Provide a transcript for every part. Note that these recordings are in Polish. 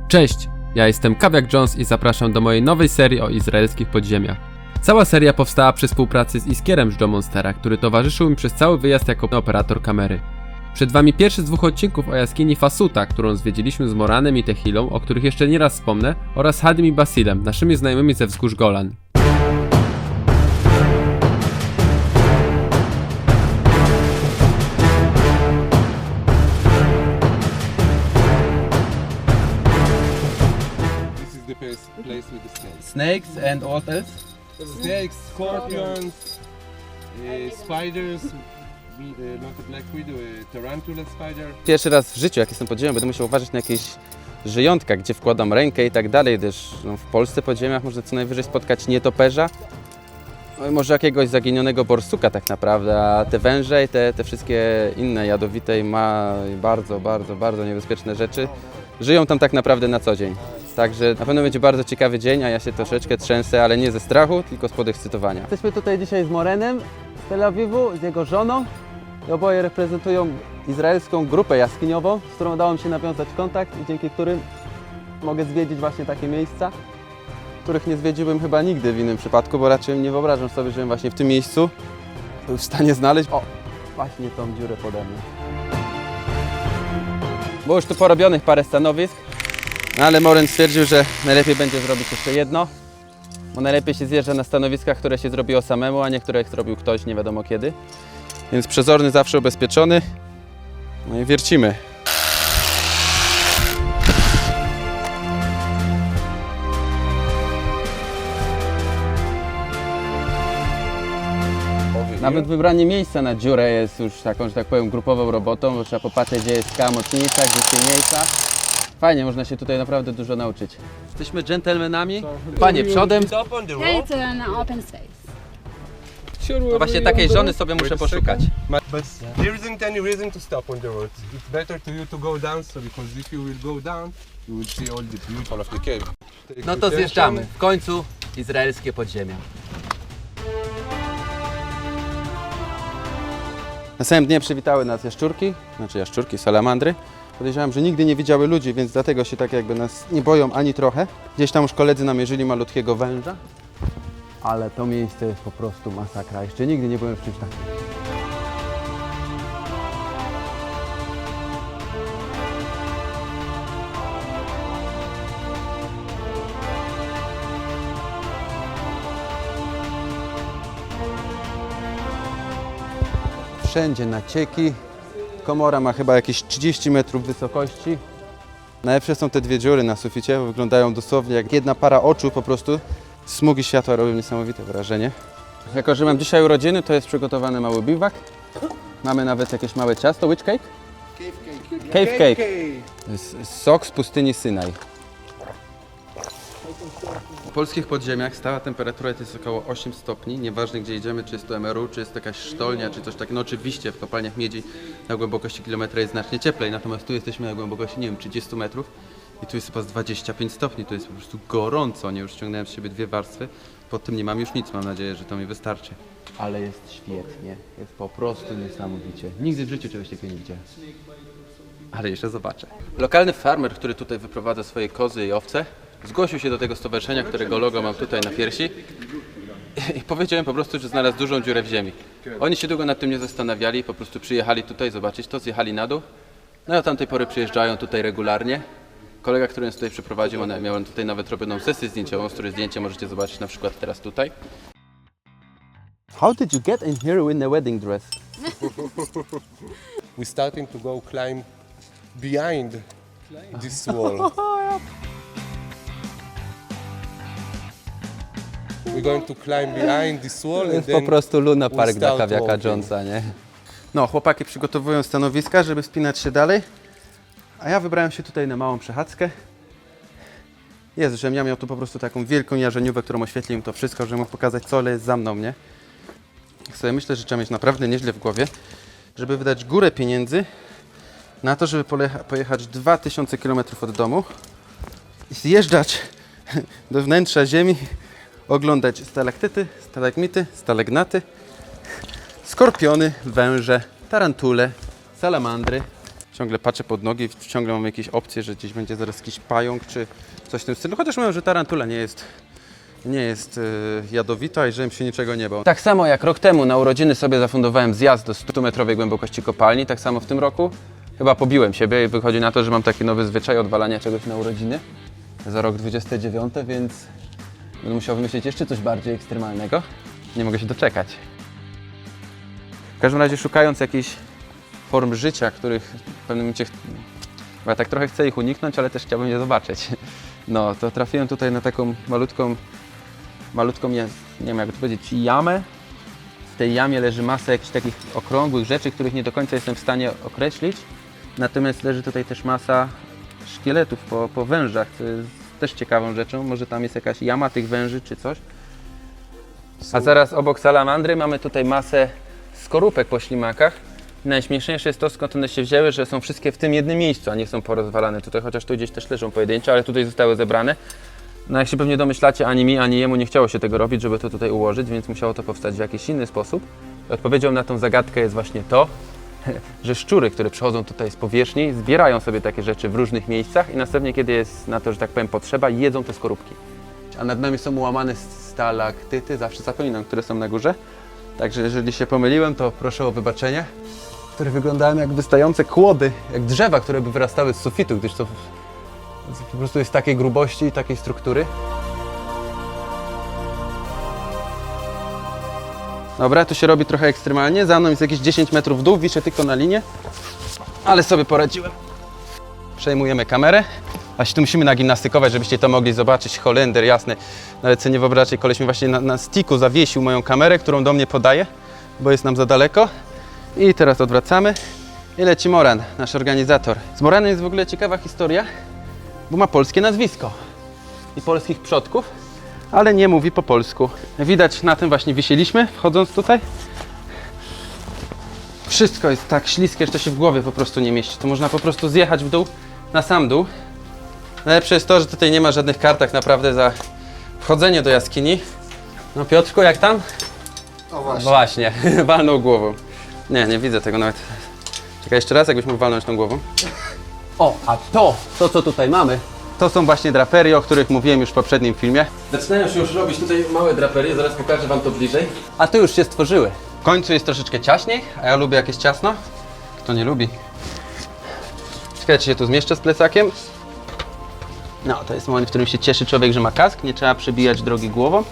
Cześć, ja jestem Kawiak Jones i zapraszam do mojej nowej serii o izraelskich podziemiach. Cała seria powstała przy współpracy z Iskierem z Joe Monstera, który towarzyszył mi przez cały wyjazd jako operator kamery. Przed wami pierwszy z dwóch odcinków o jaskini Fasuta, którą zwiedziliśmy z Moranem i Tehilą, o których jeszcze nie raz wspomnę, oraz Hadim i Basilem, naszymi znajomymi ze wzgórz Golan. Place with the snakes. Snakes and what else? Snakes, scorpions, spiders, not a black widow, tarantula spider. Pierwszy raz w życiu, jak jestem pod ziemią, będę musiał uważać na jakieś żyjątka, gdzie wkładam rękę i tak dalej, gdyż w Polsce pod ziemiach można co najwyżej spotkać nietoperza, no i może jakiegoś zaginionego borsuka tak naprawdę, a te węże i te wszystkie inne jadowite i bardzo niebezpieczne rzeczy żyją tam tak naprawdę na co dzień. Także na pewno będzie bardzo ciekawy dzień, a ja się troszeczkę trzęsę, ale nie ze strachu, tylko z podekscytowania. Jesteśmy tutaj dzisiaj z Morenem z Tel Awiwu, z jego żoną. I oboje reprezentują izraelską grupę jaskiniową, z którą udało mi się nawiązać kontakt i dzięki którym mogę zwiedzić właśnie takie miejsca, których nie zwiedziłbym chyba nigdy w innym przypadku, bo raczej nie wyobrażam sobie, żebym właśnie w tym miejscu był w stanie znaleźć, właśnie tą dziurę pode mną. Było już tu porobionych parę stanowisk, no ale Moren stwierdził, że najlepiej będzie zrobić jeszcze jedno, bo najlepiej się zjeżdża na stanowiskach, które się zrobiło samemu, a nie które zrobił ktoś nie wiadomo kiedy. Więc przezorny zawsze ubezpieczony. No i wiercimy. Nawet wybranie miejsca na dziurę jest już taką, że tak powiem, grupową robotą, bo trzeba popatrzeć, gdzie jest skała mocniejsza, gdzie jest silniejsza. Fajnie, można się tutaj naprawdę dużo nauczyć. Jesteśmy dżentelmenami. Panie przodem. Yeah, it's an open space. No właśnie takiej żony sobie muszę poszukać. But there isn't any reason to stop on the road. It's better to you to go down, so because if you will go down, you will see all the beauty of the cave. No to zjeżdżamy. W końcu izraelskie podziemia. Na samym dnie przywitały nas jaszczurki, salamandry. Podejrzewam, że nigdy nie widziały ludzi, więc dlatego się tak jakby nas nie boją ani trochę. Gdzieś tam już koledzy namierzyli malutkiego węża. Ale to miejsce jest po prostu masakra. Jeszcze nigdy nie byłem w czymś takim. Wszędzie nacieki. Komora ma chyba jakieś 30 metrów wysokości. Najlepsze są te dwie dziury na suficie, bo wyglądają dosłownie jak jedna para oczu po prostu. Smugi światła robią niesamowite wrażenie. Jako że mam dzisiaj urodziny, to jest przygotowany mały biwak. Mamy nawet jakieś małe ciasto. Which cake? Cave cake. To jest sok z pustyni Synaj. W polskich podziemiach stała temperatura to jest około 8 stopni. Nieważne gdzie idziemy, czy jest to MRU, czy jest to jakaś sztolnia, czy coś takiego. No oczywiście w kopalniach miedzi na głębokości kilometra jest znacznie cieplej, natomiast tu jesteśmy na głębokości, nie wiem, 30 metrów i tu jest chyba z 25 stopni. To jest po prostu gorąco, nie? Już ściągnąłem z siebie dwie warstwy. Pod tym nie mam już nic, mam nadzieję, że to mi wystarczy. Ale jest świetnie, jest po prostu niesamowicie. Nigdy w życiu czegoś takiego nie widziałem. Ale jeszcze zobaczę. Lokalny farmer, który tutaj wyprowadza swoje kozy i owce, zgłosił się do tego stowarzyszenia, którego logo mam tutaj na piersi i powiedziałem po prostu, że znalazł dużą dziurę w ziemi. Oni się długo nad tym nie zastanawiali, po prostu przyjechali tutaj zobaczyć to, zjechali na dół. No i od tamtej pory przyjeżdżają tutaj regularnie. Kolega, który nas tutaj przyprowadził, miał tutaj nawet robioną sesję zdjęciową, z której zdjęcie możecie zobaczyć na przykład teraz tutaj. How did you get in here in a wedding dress? We're starting to go climb behind this wall. We're going to climb behind this wall To and jest po then prostu Luna Park we'll dla start Kawiaka walking. Jonesa, nie? No, chłopaki przygotowują stanowiska, żeby wspinać się dalej. A ja wybrałem się tutaj na małą przechadzkę. Jest, że ja miał tu po prostu taką wielką jarzeniówę, którą oświetli im to wszystko, żeby mógł pokazać, co jest za mną, nie? Sobie myślę, że trzeba mieć naprawdę nieźle w głowie, żeby wydać górę pieniędzy na to, żeby pojechać 2000 km od domu i zjeżdżać do wnętrza ziemi, oglądać stalaktyty, stalagmity, stalegnaty, skorpiony, węże, tarantule, salamandry. Ciągle patrzę pod nogi, ciągle mam jakieś opcje, że gdzieś będzie zaraz jakiś pająk czy coś w tym stylu. Chociaż mówią, że tarantula nie jest jadowita i żebym się niczego nie bał. Tak samo jak rok temu na urodziny sobie zafundowałem zjazd do 100-metrowej głębokości kopalni, tak samo w tym roku. Chyba pobiłem siebie i wychodzi na to, że mam taki nowy zwyczaj odwalania czegoś na urodziny. Za rok 29, więc będę musiał wymyślić jeszcze coś bardziej ekstremalnego. Nie mogę się doczekać. W każdym razie szukając jakichś form życia, których w pewnym momencie... Bo ja tak trochę chcę ich uniknąć, ale też chciałbym je zobaczyć. No, to trafiłem tutaj na taką malutką, nie wiem jak to powiedzieć, jamę. W tej jamie leży masa jakichś takich okrągłych rzeczy, których nie do końca jestem w stanie określić. Natomiast leży tutaj też masa szkieletów po wężach, co jest też ciekawą rzeczą. Może tam jest jakaś jama tych węży czy coś. A zaraz obok salamandry mamy tutaj masę skorupek po ślimakach. Najśmieszniejsze jest to, skąd one się wzięły, że są wszystkie w tym jednym miejscu, a nie są porozwalane tutaj, chociaż tu gdzieś też leżą pojedyncze, ale tutaj zostały zebrane. No jak się pewnie domyślacie, ani mi, ani jemu nie chciało się tego robić, żeby to tutaj ułożyć, więc musiało to powstać w jakiś inny sposób. I odpowiedzią na tą zagadkę jest właśnie to, że szczury, które przychodzą tutaj z powierzchni, zbierają sobie takie rzeczy w różnych miejscach i następnie, kiedy jest na to, że tak powiem, potrzeba, jedzą te skorupki. A nad nami są ułamane stalaktyty, zawsze zapominam, które są na górze. Także jeżeli się pomyliłem, to proszę o wybaczenie. Które wyglądają jak wystające kłody, jak drzewa, które by wyrastały z sufitu, gdyż to po prostu jest takiej grubości i takiej struktury. Dobra, tu się robi trochę ekstremalnie. Za mną jest jakieś 10 metrów w dół, wiszę tylko na linię, ale sobie poradziłem. Przejmujemy kamerę. Właśnie tu musimy nagimnastykować, żebyście to mogli zobaczyć. Holender, jasny. Nawet sobie nie wyobrażacie, koleś mi właśnie na sticku zawiesił moją kamerę, którą do mnie podaje, bo jest nam za daleko. I teraz odwracamy i leci Moran, nasz organizator. Z Moranem jest w ogóle ciekawa historia, bo ma polskie nazwisko i polskich przodków, ale nie mówi po polsku. Widać, na tym właśnie wisieliśmy, wchodząc tutaj. Wszystko jest tak śliskie, że to się w głowie po prostu nie mieści. To można po prostu zjechać w dół, na sam dół. Najlepsze jest to, że tutaj nie ma żadnych kart tak naprawdę za wchodzenie do jaskini. No Piotrku, jak tam? O właśnie. Właśnie, walnął głową. Nie widzę tego nawet. Czekaj jeszcze raz, jakbyś mógł walnąć tą głową. O, a to co tutaj mamy, to są właśnie draperie, o których mówiłem już w poprzednim filmie. Zaczynają się już robić tutaj małe draperie, zaraz pokażę wam to bliżej. A tu już się stworzyły. W końcu jest troszeczkę ciaśniej, a ja lubię jak jest ciasno. Kto nie lubi? Czekaj, czy się tu zmieszczę z plecakiem. No, to jest moment, w którym się cieszy człowiek, że ma kask, nie trzeba przebijać drogi głową.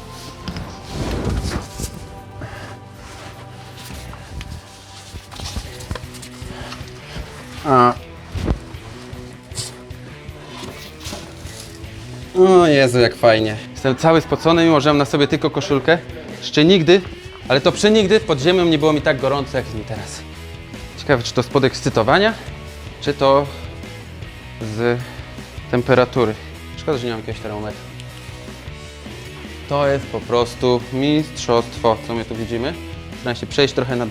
O Jezu, jak fajnie. Jestem cały spocony, mimo że mam na sobie tylko koszulkę. Jeszcze nigdy, ale to przenigdy pod ziemią nie było mi tak gorąco jak mi teraz. Ciekawe, czy to z podekscytowania, czy to z temperatury. Szkoda, że nie mam jakiegoś termometru. To jest po prostu mistrzostwo, co my tu widzimy. Trzeba się przejść trochę na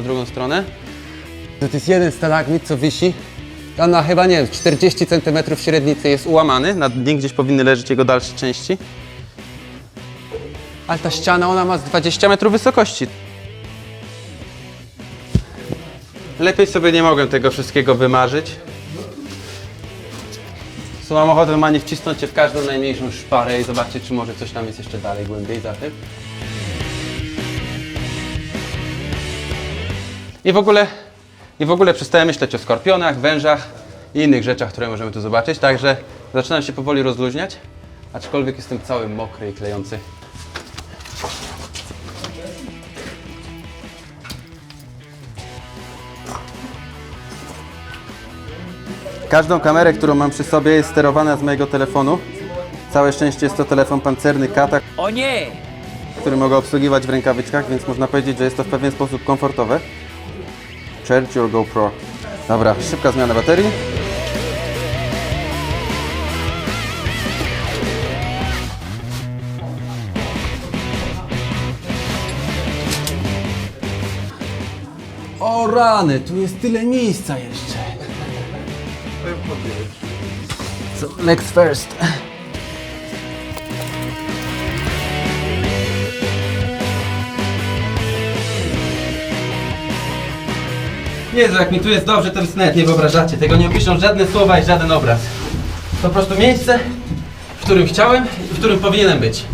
drugą stronę. To jest jeden stalagmit, co wisi. On na chyba, nie wiem, 40 cm średnicy jest ułamany. Nad nim gdzieś powinny leżeć jego dalsze części. Ale ta ściana, ona ma z 20 metrów wysokości. Lepiej sobie nie mogłem tego wszystkiego wymarzyć. Co mam ochotę normalnie wcisnąć się w każdą najmniejszą szparę i zobaczyć, czy może coś tam jest jeszcze dalej, głębiej za tym. I w ogóle przestałem myśleć o skorpionach, wężach i innych rzeczach, które możemy tu zobaczyć, także zaczynam się powoli rozluźniać, aczkolwiek jestem cały mokry i klejący. Każdą kamerę, którą mam przy sobie, jest sterowana z mojego telefonu. Całe szczęście jest to telefon pancerny Kata, który mogę obsługiwać w rękawiczkach, więc można powiedzieć, że jest to w pewien sposób komfortowe. Charge your GoPro. Dobra, szybka zmiana baterii. O rany, tu jest tyle miejsca jeszcze. So, legs first. Jezu, jak mi tu jest dobrze, to jest net, nie wyobrażacie. Tego nie opiszą żadne słowa i żaden obraz. To po prostu miejsce, w którym chciałem i w którym powinienem być.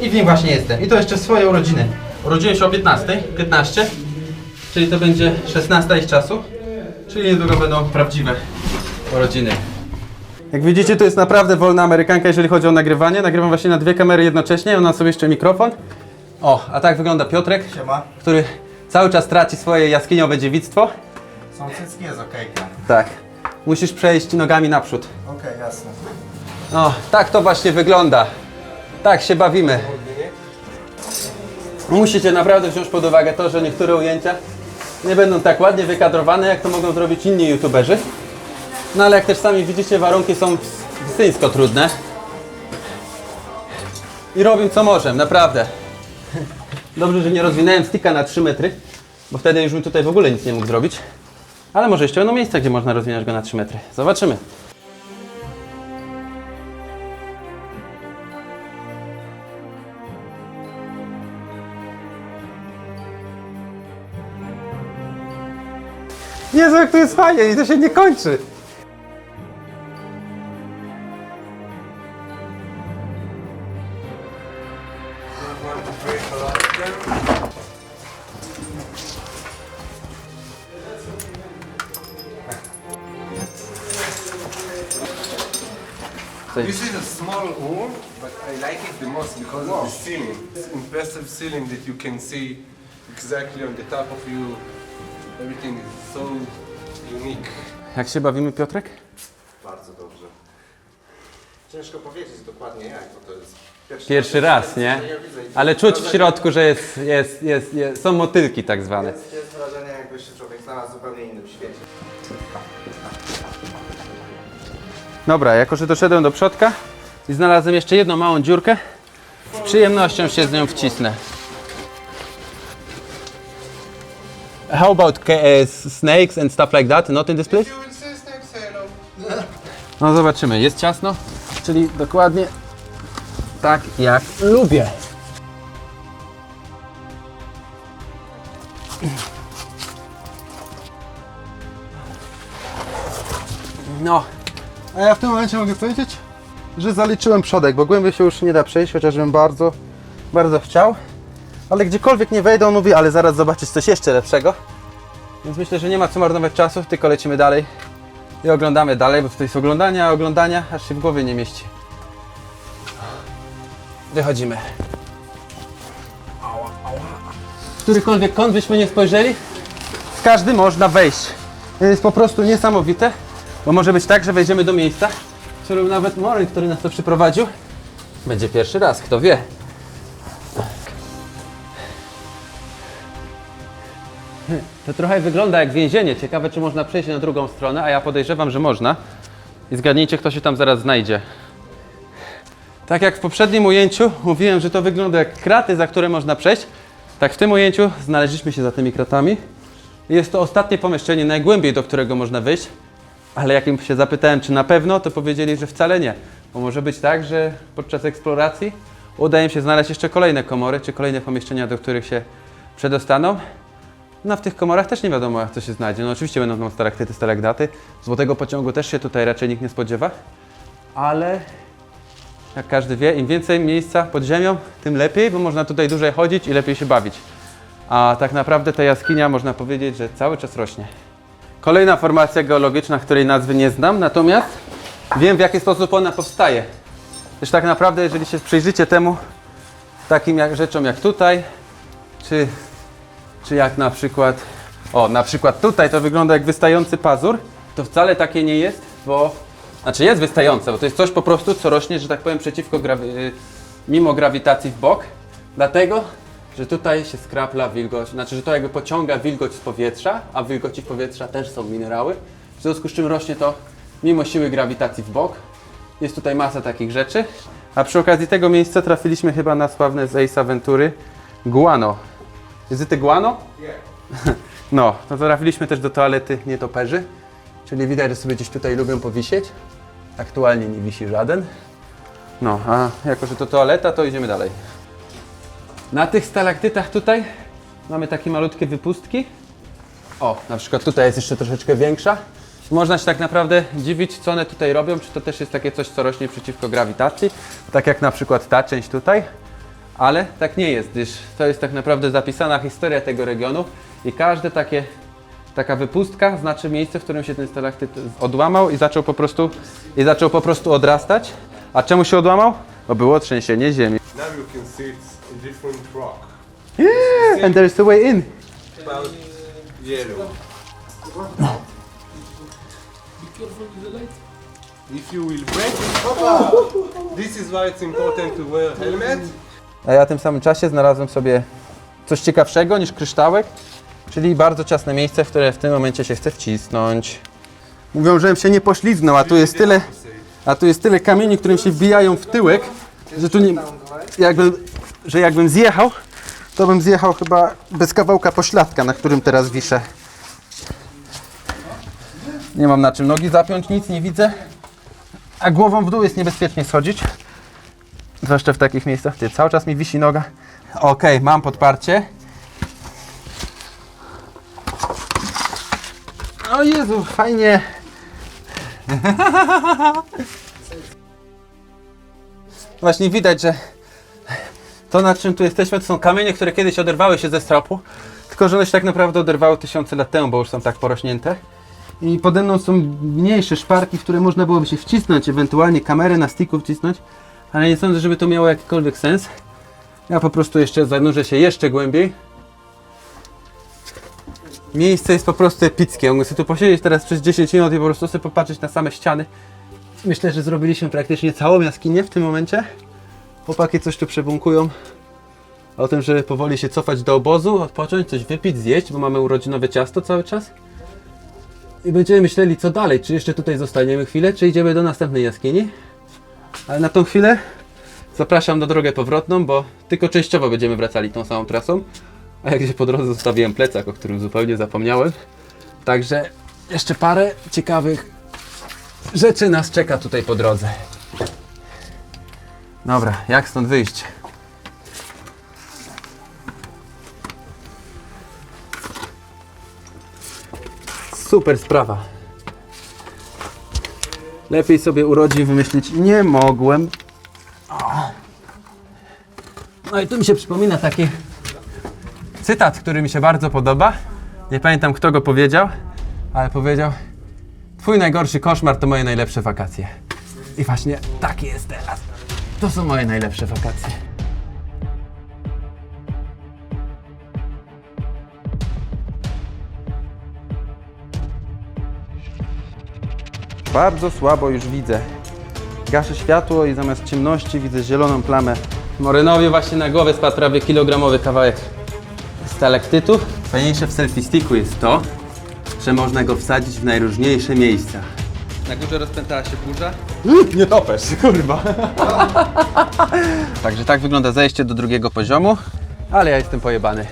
I w nim właśnie jestem. I to jeszcze swoje urodziny. Urodziłem się o 15, czyli to będzie 16 ich czasu. Czyli niedługo będą prawdziwe urodziny. Jak widzicie, to jest naprawdę wolna amerykanka, jeżeli chodzi o nagrywanie. Nagrywam właśnie na 2 kamery jednocześnie, ona ma sobie jeszcze mikrofon. O, a tak wygląda Piotrek, Siema. który cały czas traci swoje jaskiniowe dziewictwo. Sąsiedzki jest okej. Tak. Musisz przejść nogami naprzód. Okej, jasne. No, tak to właśnie wygląda. Tak się bawimy. Musicie naprawdę wziąć pod uwagę to, że niektóre ujęcia nie będą tak ładnie wykadrowane, jak to mogą zrobić inni youtuberzy. No ale jak też sami widzicie, warunki są syńsko trudne. I robię co możemy, naprawdę. Dobrze, że nie rozwinąłem sticka na 3 metry, bo wtedy już bym tutaj w ogóle nic nie mógł zrobić. Ale może jeszcze będą miejsca, gdzie można rozwinąć go na 3 metry. Zobaczymy. Jezu, jak to jest fajnie i to się nie kończy. This is a small room, but I like it the most because of the ceiling. It's impressive ceiling that you can see exactly on the top of you. Everything is so unique. Jak się bawimy, Piotrek? Bardzo dobrze. Ciężko powiedzieć dokładnie jak, bo to jest Pierwszy raz, nie? Ale czuć w środku, że są motylki tak zwane. Jest wrażenie, jakby się człowiek znalazł w zupełnie innym świecie. Dobra, jako że doszedłem do przodka i znalazłem jeszcze jedną małą dziurkę, z przyjemnością się z nią wcisnę. How about snakes and stuff like that? Not in this place? You will say snakes, hello. No zobaczymy, jest ciasno, czyli dokładnie tak jak lubię. No, a ja w tym momencie mogę powiedzieć, że zaliczyłem przodek, bo głębiej się już nie da przejść, chociażbym bardzo, bardzo chciał. Ale gdziekolwiek nie wejdę, on mówi, ale zaraz zobaczysz coś jeszcze lepszego. Więc myślę, że nie ma co marnować czasu, tylko lecimy dalej i oglądamy dalej, bo to jest oglądania, aż się w głowie nie mieści. Wychodzimy. W którykolwiek kąt byśmy nie spojrzeli, w każdy można wejść. To jest po prostu niesamowite, bo może być tak, że wejdziemy do miejsca, w którym nawet Morin, który nas to przyprowadził, będzie pierwszy raz, kto wie. To trochę wygląda jak więzienie. Ciekawe, czy można przejść na drugą stronę, a ja podejrzewam, że można. I zgadnijcie, kto się tam zaraz znajdzie. Tak jak w poprzednim ujęciu mówiłem, że to wygląda jak kraty, za które można przejść, tak w tym ujęciu znaleźliśmy się za tymi kratami. Jest to ostatnie pomieszczenie najgłębiej, do którego można wyjść, ale jak im się zapytałem, czy na pewno, to powiedzieli, że wcale nie. Bo może być tak, że podczas eksploracji uda im się znaleźć jeszcze kolejne komory, czy kolejne pomieszczenia, do których się przedostaną. No w tych komorach też nie wiadomo, jak to się znajdzie. No oczywiście będą tam stalaktyty, stalagnaty. Złotego pociągu też się tutaj raczej nikt nie spodziewa. Ale jak każdy wie, im więcej miejsca pod ziemią, tym lepiej, bo można tutaj dłużej chodzić i lepiej się bawić. A tak naprawdę ta jaskinia, można powiedzieć, że cały czas rośnie. Kolejna formacja geologiczna, której nazwy nie znam, natomiast wiem, w jaki sposób ona powstaje. Też tak naprawdę, jeżeli się przyjrzycie temu takim rzeczom jak tutaj, czy jak na przykład tutaj to wygląda jak wystający pazur, to wcale takie nie jest, bo znaczy jest wystające, bo to jest coś po prostu, co rośnie, że tak powiem, mimo grawitacji w bok, dlatego, że tutaj się skrapla wilgoć, znaczy, że to jakby pociąga wilgoć z powietrza, a w wilgoci powietrza też są minerały, w związku z czym rośnie to mimo siły grawitacji w bok. Jest tutaj masa takich rzeczy, a przy okazji tego miejsca trafiliśmy chyba na sławne z Ace Ventury guano. Is it guano? Yeah. No, to trafiliśmy też do toalety nietoperzy, czyli widać, że sobie gdzieś tutaj lubią powisieć. Aktualnie nie wisi żaden. No, a jako, że to toaleta, to idziemy dalej. Na tych stalaktytach tutaj mamy takie malutkie wypustki. O, na przykład tutaj jest jeszcze troszeczkę większa. Można się tak naprawdę dziwić, co one tutaj robią, czy to też jest takie coś, co rośnie przeciwko grawitacji, tak jak na przykład ta część tutaj, ale tak nie jest, gdyż to jest tak naprawdę zapisana historia tego regionu i każde taka wypustka znaczy miejsce, w którym się ten stalaktyt odłamał i zaczął po prostu odrastać. A czemu się odłamał? Bo było trzęsienie ziemi. Now you can see it's a different rock. And there's a way in. About yellow. If you will break it, this is why it's important to wear helmet. A ja w tym samym czasie znalazłem sobie coś ciekawszego niż kryształek, czyli bardzo ciasne miejsce, w które w tym momencie się chce wcisnąć. Mówią, żebym się nie poślizgnął, a tu jest tyle kamieni, którym się wbijają w tyłek, że tu nie, jakbym zjechał, to bym zjechał chyba bez kawałka pośladka, na którym teraz wiszę. Nie mam na czym nogi zapiąć, nic nie widzę, a głową w dół jest niebezpiecznie schodzić. Zwłaszcza w takich miejscach, gdzie cały czas mi wisi noga. Okej, mam podparcie. O Jezu, fajnie. Właśnie widać, że to, na czym tu jesteśmy, to są kamienie, które kiedyś oderwały się ze stropu, tylko że one się tak naprawdę oderwały tysiące lat temu, bo już są tak porośnięte. I pode mną są mniejsze szparki, w które można byłoby się wcisnąć, ewentualnie kamerę na sticku wcisnąć, ale nie sądzę, żeby to miało jakikolwiek sens. Ja po prostu jeszcze zanurzę się jeszcze głębiej. Miejsce jest po prostu epickie. Mogę sobie tu posiedzieć teraz przez 10 minut i po prostu sobie popatrzeć na same ściany. Myślę, że zrobiliśmy praktycznie całą jaskinię w tym momencie. Chłopaki coś tu przebąkują o tym, żeby powoli się cofać do obozu, odpocząć, coś wypić, zjeść, bo mamy urodzinowe ciasto cały czas. I będziemy myśleli, co dalej. Czy jeszcze tutaj zostaniemy chwilę, czy idziemy do następnej jaskini. Ale na tą chwilę zapraszam na drogę powrotną, bo tylko częściowo będziemy wracali tą samą trasą. A jak się po drodze zostawiłem plecak, o którym zupełnie zapomniałem. Także jeszcze parę ciekawych rzeczy nas czeka tutaj po drodze. Dobra, jak stąd wyjść? Super sprawa. Lepiej sobie urodzin wymyślić nie mogłem. No i tu mi się przypomina taki cytat, który mi się bardzo podoba. Nie pamiętam, kto go powiedział, ale powiedział: twój najgorszy koszmar to moje najlepsze wakacje. I właśnie taki jest teraz. To są moje najlepsze wakacje. Bardzo słabo już widzę. Gaszę światło i zamiast ciemności widzę zieloną plamę. Morynowi właśnie na głowę spadł prawie kilogramowy kawałek stalaktytu. Fajniejsze w selfie sticku jest to, że można go wsadzić w najróżniejsze miejsca. Na górze rozpętała się burza. Nie topesz, kurwa. Także tak wygląda zejście do drugiego poziomu, ale ja jestem pojebany.